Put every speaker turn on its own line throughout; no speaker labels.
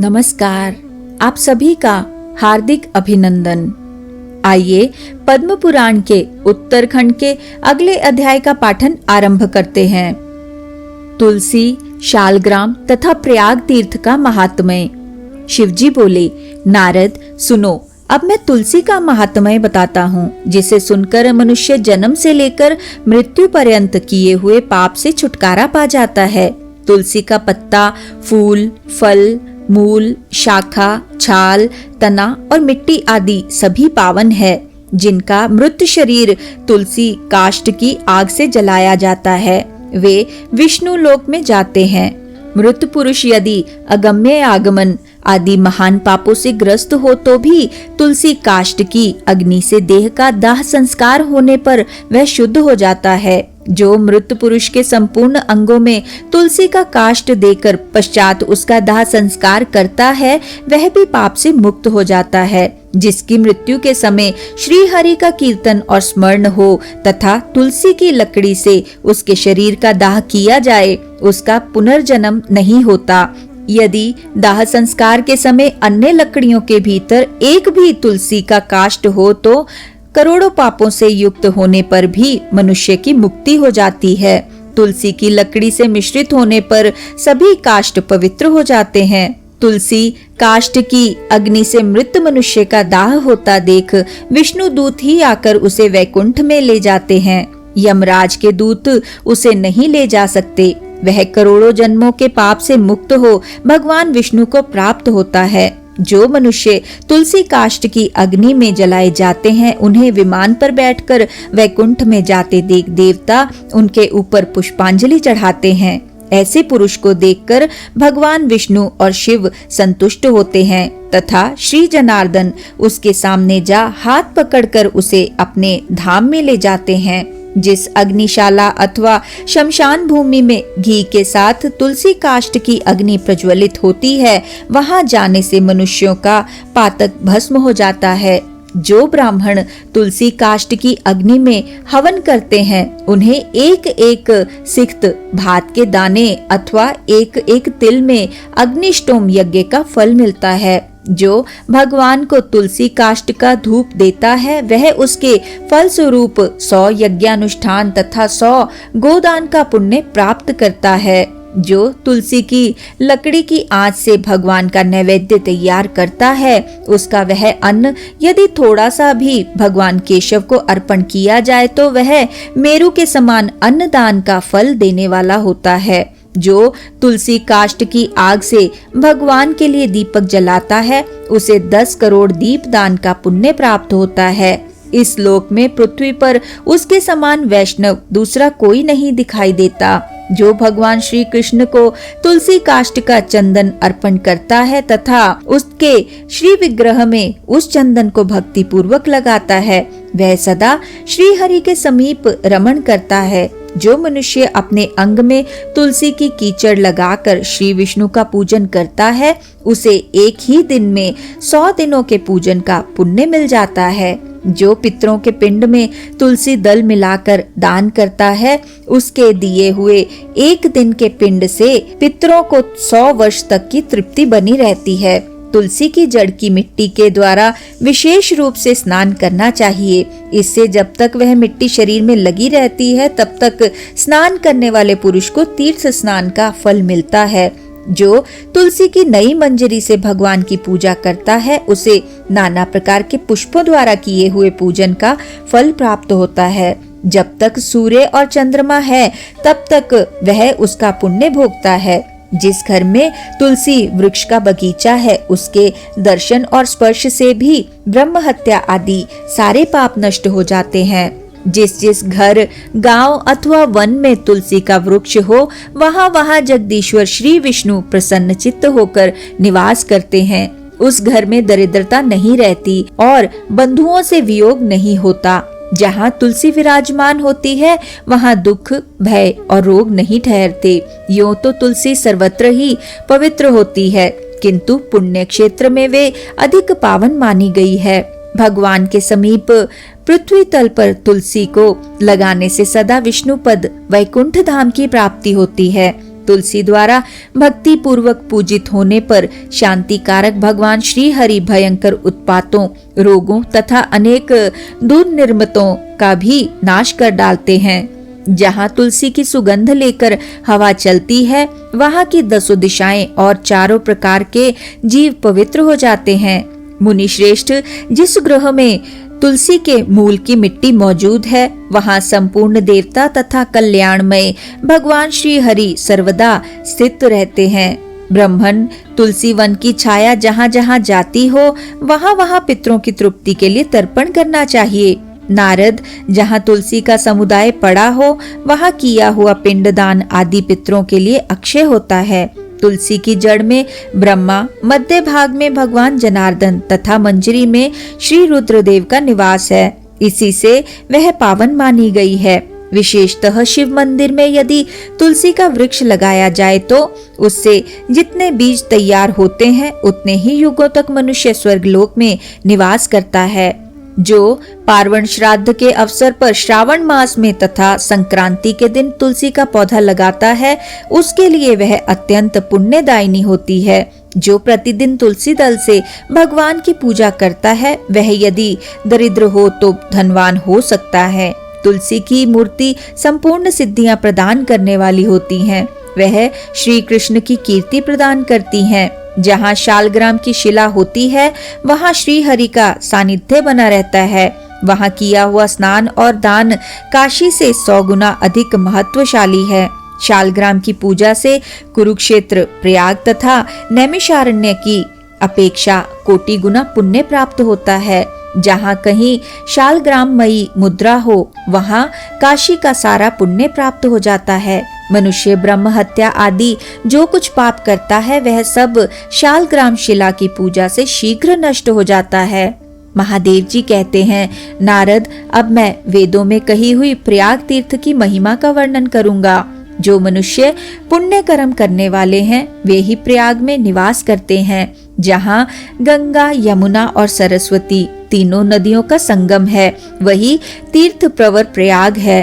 नमस्कार, आप सभी का हार्दिक अभिनंदन। आइए पद्म पुराण के उत्तरखंड के अगले अध्याय का पाठन आरंभ करते हैं। तुलसी, शालग्राम तथा प्रयाग तीर्थ का महात्म्य। शिवजी बोले, नारद सुनो, अब मैं तुलसी का महात्म्य बताता हूँ, जिसे सुनकर मनुष्य जन्म से लेकर मृत्यु पर्यंत किए हुए पाप से छुटकारा पा जाता है। तुलसी का पत्ता, फूल, फल, मूल, शाखा, छाल, तना और मिट्टी आदि सभी पावन है। जिनका मृत शरीर तुलसी काष्ठ की आग से जलाया जाता है, वे विष्णु लोक में जाते हैं। मृत पुरुष यदि अगम्य आगमन आदि महान पापों से ग्रस्त हो तो भी तुलसी काष्ठ की अग्नि से देह का दाह संस्कार होने पर वह शुद्ध हो जाता है। जो मृत पुरुष के संपूर्ण अंगों में तुलसी का काष्ठ देकर पश्चात उसका दाह संस्कार करता है, वह भी पाप से मुक्त हो जाता है। जिसकी मृत्यु के समय श्री हरि का कीर्तन और स्मरण हो तथा तुलसी की लकड़ी से उसके शरीर का दाह किया जाए, उसका पुनर्जन्म नहीं होता। यदि दाह संस्कार के समय अन्य लकड़ियों के भीतर एक भी तुलसी का काष्ठ हो तो करोड़ों पापों से युक्त होने पर भी मनुष्य की मुक्ति हो जाती है। तुलसी की लकड़ी से मिश्रित होने पर सभी काष्ठ पवित्र हो जाते हैं। तुलसी काष्ठ की अग्नि से मृत मनुष्य का दाह होता देख विष्णु दूत ही आकर उसे वैकुंठ में ले जाते हैं। यमराज के दूत उसे नहीं ले जा सकते। वह करोड़ों जन्मों के पाप से मुक्त हो भगवान विष्णु को प्राप्त होता है। जो मनुष्य तुलसी काष्ठ की अग्नि में जलाए जाते हैं, उन्हें विमान पर बैठकर वैकुंठ में जाते देख देवता उनके ऊपर पुष्पांजलि चढ़ाते हैं। ऐसे पुरुष को देखकर भगवान विष्णु और शिव संतुष्ट होते हैं तथा श्री जनार्दन उसके सामने जा हाथ पकड़कर उसे अपने धाम में ले जाते हैं। जिस अग्निशाला अथवा शमशान भूमि में घी के साथ तुलसी काष्ठ की अग्नि प्रज्वलित होती है, वहां जाने से मनुष्यों का पातक भस्म हो जाता है। जो ब्राह्मण तुलसी काष्ठ की अग्नि में हवन करते हैं, उन्हें एक एक सिक्त भात के दाने अथवा एक एक तिल में अग्निष्टोम यज्ञ का फल मिलता है। जो भगवान को तुलसी काष्ठ का धूप देता है, वह उसके फल स्वरूप 100 यज्ञानुष्ठान तथा 100 गोदान का पुण्य प्राप्त करता है। जो तुलसी की लकड़ी की आंच से भगवान का नैवेद्य तैयार करता है, उसका वह अन्न यदि थोड़ा सा भी भगवान केशव को अर्पण किया जाए तो वह मेरु के समान अन्नदान का फल देने वाला होता है। जो तुलसी काष्ठ की आग से भगवान के लिए दीपक जलाता है, उसे 10 करोड़ दीप दान का पुण्य प्राप्त होता है। इस लोक में पृथ्वी पर उसके समान वैष्णव दूसरा कोई नहीं दिखाई देता। जो भगवान श्री कृष्ण को तुलसी काष्ठ का चंदन अर्पण करता है तथा उसके श्री विग्रह में उस चंदन को भक्ति पूर्वक लगाता है, वह सदा श्री हरि के समीप रमण करता है। जो मनुष्य अपने अंग में तुलसी की कीचड़ लगाकर श्री विष्णु का पूजन करता है, उसे एक ही दिन में 100 दिनों के पूजन का पुण्य मिल जाता है। जो पितरों के पिंड में तुलसी दल मिलाकर दान करता है, उसके दिए हुए एक दिन के पिंड से पितरों को 100 वर्ष तक की तृप्ति बनी रहती है। तुलसी की जड़ की मिट्टी के द्वारा विशेष रूप से स्नान करना चाहिए। इससे जब तक वह मिट्टी शरीर में लगी रहती है, तब तक स्नान करने वाले पुरुष को तीर्थ स्नान का फल मिलता है। जो तुलसी की नई मंजरी से भगवान की पूजा करता है, उसे नाना प्रकार के पुष्पों द्वारा किए हुए पूजन का फल प्राप्त होता है। जब तक सूर्य और चंद्रमा है, तब तक वह उसका पुण्य भोगता है। जिस घर में तुलसी वृक्ष का बगीचा है, उसके दर्शन और स्पर्श से भी ब्रह्म हत्या आदि सारे पाप नष्ट हो जाते हैं। जिस घर, गांव अथवा वन में तुलसी का वृक्ष हो, वहां जगदीश्वर श्री विष्णु प्रसन्न चित्त होकर निवास करते हैं। उस घर में दरिद्रता नहीं रहती और बंधुओं से वियोग नहीं होता। जहाँ तुलसी विराजमान होती है, वहाँ दुख, भय और रोग नहीं ठहरते। यूं तो तुलसी सर्वत्र ही पवित्र होती है, किंतु पुण्य क्षेत्र में वे अधिक पावन मानी गई है। भगवान के समीप पृथ्वी तल पर तुलसी को लगाने से सदा विष्णु पद वैकुंठ धाम की प्राप्ति होती है। तुलसी द्वारा भक्ति पूर्वक पूजित होने पर शांति कारक भगवान श्री हरि भयंकर उत्पातों, रोगों तथा अनेक दुर्निर्मितों का भी नाश कर डालते हैं। जहाँ तुलसी की सुगंध लेकर हवा चलती है, वहाँ की 10 दिशाएं और चारों प्रकार के जीव पवित्र हो जाते हैं। मुनि श्रेष्ठ, जिस गृह में तुलसी के मूल की मिट्टी मौजूद है, वहाँ संपूर्ण देवता तथा कल्याणमय भगवान श्री हरि सर्वदा स्थित रहते हैं। ब्राह्मण तुलसी वन की छाया जहाँ जहाँ जाती हो, वहाँ वहाँ पितरों की तृप्ति के लिए तर्पण करना चाहिए। नारद, जहाँ तुलसी का समुदाय पड़ा हो, वहाँ किया हुआ पिंडदान आदि पितरों के लिए अक्षय होता है। तुलसी की जड़ में ब्रह्मा, मध्य भाग में भगवान जनार्दन तथा मंजरी में श्री रुद्रदेव का निवास है। इसी से वह पावन मानी गई है। विशेषतः शिव मंदिर में यदि तुलसी का वृक्ष लगाया जाए तो उससे जितने बीज तैयार होते हैं, उतने ही युगों तक मनुष्य स्वर्गलोक में निवास करता है। जो पार्वण श्राद्ध के अवसर पर श्रावण मास में तथा संक्रांति के दिन तुलसी का पौधा लगाता है, उसके लिए वह अत्यंत पुण्यदायिनी होती है। जो प्रतिदिन तुलसी दल से भगवान की पूजा करता है, वह यदि दरिद्र हो तो धनवान हो सकता है। तुलसी की मूर्ति संपूर्ण सिद्धियां प्रदान करने वाली होती हैं। वह श्री कृष्ण की कीर्ति प्रदान करती हैं। जहाँ शालग्राम की शिला होती है, वहाँ श्री हरि का सानिध्य बना रहता है। वहाँ किया हुआ स्नान और दान काशी से 100 गुना अधिक महत्वशाली है। शालग्राम की पूजा से कुरुक्षेत्र, प्रयाग तथा नैमिषारण्य की अपेक्षा कोटि गुना पुण्य प्राप्त होता है। जहाँ कहीं शालग्राममयी मुद्रा हो, वहाँ काशी का सारा पुण्य प्राप्त हो जाता है। मनुष्य ब्रह्म हत्या आदि जो कुछ पाप करता है, वह सब शालग्राम शिला की पूजा से शीघ्र नष्ट हो जाता है। महादेव जी कहते हैं, नारद, अब मैं वेदों में कही हुई प्रयाग तीर्थ की महिमा का वर्णन करूंगा। जो मनुष्य पुण्य कर्म करने वाले हैं, वे ही प्रयाग में निवास करते हैं। जहाँ गंगा, यमुना और सरस्वती तीनों नदियों का संगम है, वही तीर्थ प्रवर प्रयाग है।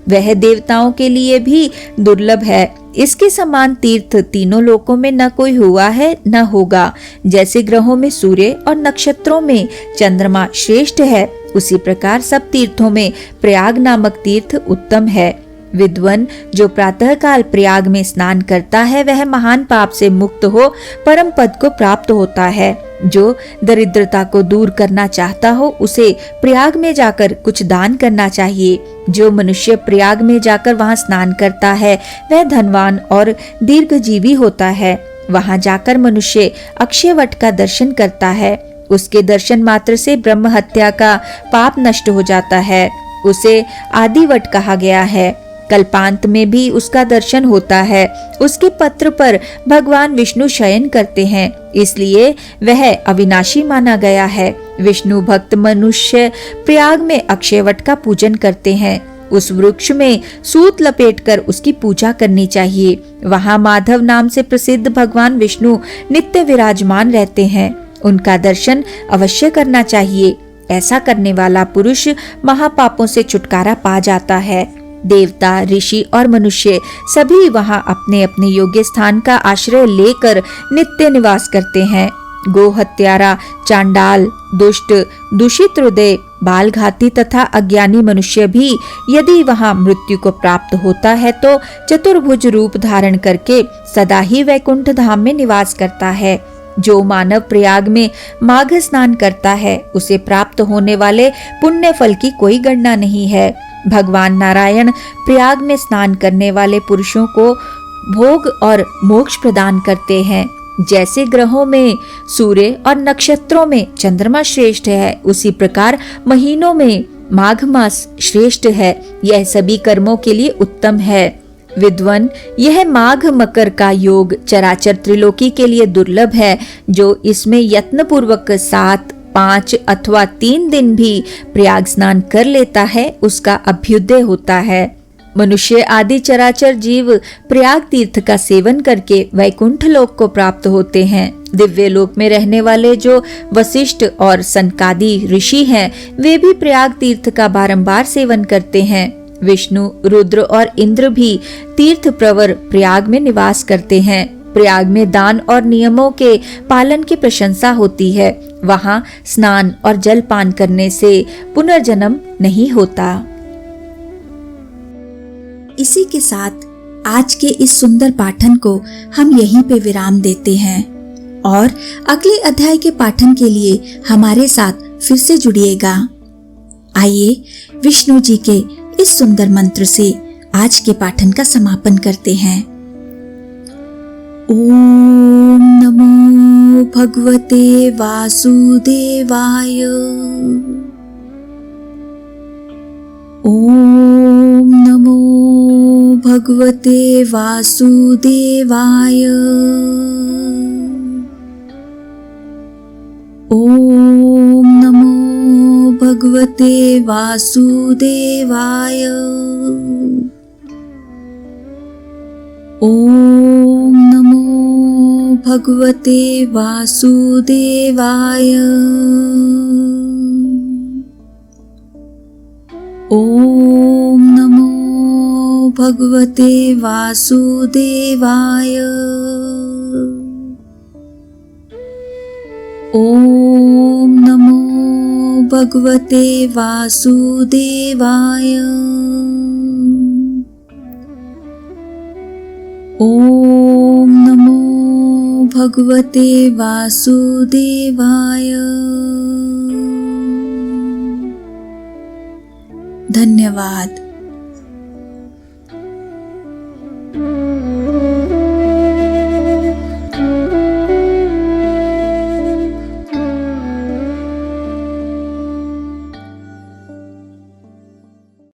वह देवताओं के लिए भी दुर्लभ है। इसके समान तीर्थ तीनों लोकों में न कोई हुआ है न होगा। जैसे ग्रहों में सूर्य और नक्षत्रों में चंद्रमा श्रेष्ठ है, उसी प्रकार सब तीर्थों में प्रयाग नामक तीर्थ उत्तम है। विद्वान जो प्रातः काल प्रयाग में स्नान करता है, वह महान पाप से मुक्त हो परम पद को प्राप्त होता है। जो दरिद्रता को दूर करना चाहता हो, उसे प्रयाग में जाकर कुछ दान करना चाहिए। जो मनुष्य प्रयाग में जाकर वहां स्नान करता है, वह धनवान और दीर्घजीवी होता है। वहां जाकर मनुष्य अक्षयवट का दर्शन करता है। उसके दर्शन मात्र से ब्रह्म हत्या का पाप नष्ट हो जाता है। उसे आदिवट कहा गया है। कल्पांत में भी उसका दर्शन होता है। उसके पत्र पर भगवान विष्णु शयन करते हैं, इसलिए वह अविनाशी माना गया है। विष्णु भक्त मनुष्य प्रयाग में अक्षयवट का पूजन करते हैं। उस वृक्ष में सूत लपेटकर उसकी पूजा करनी चाहिए। वहाँ माधव नाम से प्रसिद्ध भगवान विष्णु नित्य विराजमान रहते हैं। उनका दर्शन अवश्य करना चाहिए। ऐसा करने वाला पुरुष महापापों से छुटकारा पा जाता है। देवता, ऋषि और मनुष्य सभी वहाँ अपने अपने योग्य स्थान का आश्रय लेकर नित्य निवास करते हैं। गो हत्यारा, चांडाल, दुष्ट, दूषित हृदय, बालघाती तथा अज्ञानी मनुष्य भी यदि वहाँ मृत्यु को प्राप्त होता है तो चतुर्भुज रूप धारण करके सदा ही वैकुंठ धाम में निवास करता है। जो मानव प्रयाग में माघ स्नान करता है, उसे प्राप्त होने वाले पुण्य फल की कोई गणना नहीं है। भगवान नारायण प्रयाग में स्नान करने वाले पुरुषों को भोग और मोक्ष प्रदान करते हैं। जैसे ग्रहों में सूर्य और नक्षत्रों में चंद्रमा श्रेष्ठ है, उसी प्रकार महीनों में माघ मास श्रेष्ठ है। यह सभी कर्मों के लिए उत्तम है। विद्वान, यह माघ मकर का योग चराचर त्रिलोकी के लिए दुर्लभ है। जो इसमें यत्न पूर्वक 7, 5 अथवा 3 दिन भी प्रयाग स्नान कर लेता है, उसका अभ्युदय होता है। मनुष्य आदि चराचर जीव प्रयाग तीर्थ का सेवन करके वैकुंठ लोक को प्राप्त होते हैं। दिव्य लोक में रहने वाले जो वशिष्ठ और सनकादि ऋषि हैं, वे भी प्रयाग तीर्थ का बारंबार सेवन करते हैं। विष्णु, रुद्र और इंद्र भी तीर्थ प्रवर प्रयाग में निवास करते हैं। प्रयाग में दान और नियमों के पालन की प्रशंसा होती है। वहाँ स्नान और जलपान करने से पुनर्जन्म नहीं होता।
इसी के साथ आज के इस सुंदर पाठन को हम यहीं पे विराम देते हैं और अगले अध्याय के पाठन के लिए हमारे साथ फिर से जुड़िएगा। आइए विष्णु जी के इस सुंदर मंत्र से आज के पाठन का समापन करते हैं। ओम नमो भगवते वासुदेवाय। ओम नमो भगवते वासुदेवाय। ओम नमो भगवते वासुदेवाय। ओम नमो भगवते वासुदेवाय। ओम नमो भगवते वासुदेवाय। ओम नमो भगवते वासुदेवाय। ओम नमो भगवते वासुदेवाय। धन्यवाद।